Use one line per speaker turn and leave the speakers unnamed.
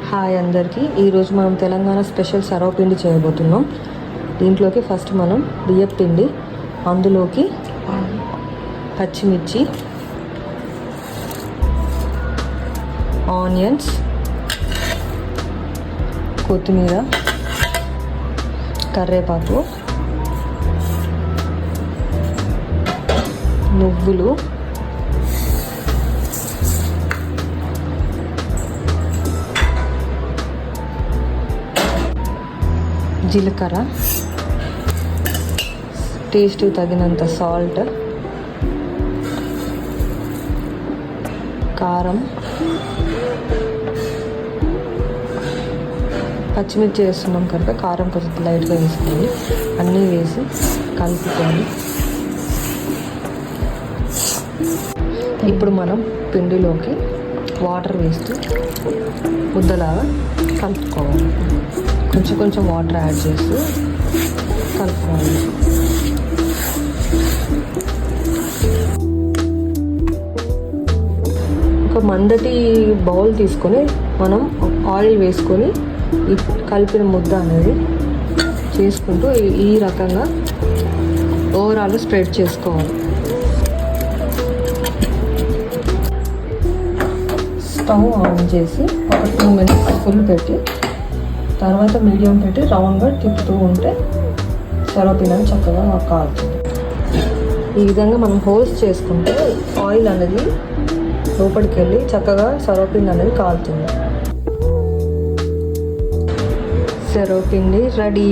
Hi అందరికీ. ఈరోజు మనం తెలంగాణ స్పెషల్ సర్వపిండి చేయబోతున్నాం. దీంట్లోకి ఫస్ట్ మనం బియ్యం పిండి, అందులోకి పచ్చిమిర్చి, ఆనియన్స్, కొత్తిమీర, కరివేపాకు, నువ్వులు, జీలకర్ర, టేస్ట్ తగినంత సాల్ట్, కారం, పచ్చిమిర్చి వేస్తున్నాం కనుక కారం కొంచెం లైట్గా వేసుకోండి. అన్నీ వేసి కలుపుకోవాలి. ఇప్పుడు మనం పిండిలోకి వాటర్ వేస్తూ ముద్దలాగా కలుపుకోవాలి. కొంచెం వాటర్ యాడ్ చేస్తూ కలుపుకోవాలి. ఒక మందటి బౌల్ తీసుకొని మనం ఆయిల్ వేసుకొని ఈ కలిపిన ముద్ద అనేది చేసుకుంటూ ఈ రకంగా ఓవరాల్ స్ప్రెడ్ చేసుకోవాలి. స్టవ్ ఆన్ చేసి ఒక 2 minutes ఫుల్ పెట్టి తర్వాత మీడియం పెట్టి రౌండ్గా తిప్పుతూ ఉంటే సర్వపిండి చక్కగా కాలుతుంది. ఈ విధంగా మనం హోల్స్ చేసుకుంటే ఆయిల్ అనేది లోపలికి వెళ్ళి చక్కగా సర్వపిండి అనేది కాలుతుంది. సర్వపిండి రెడీ.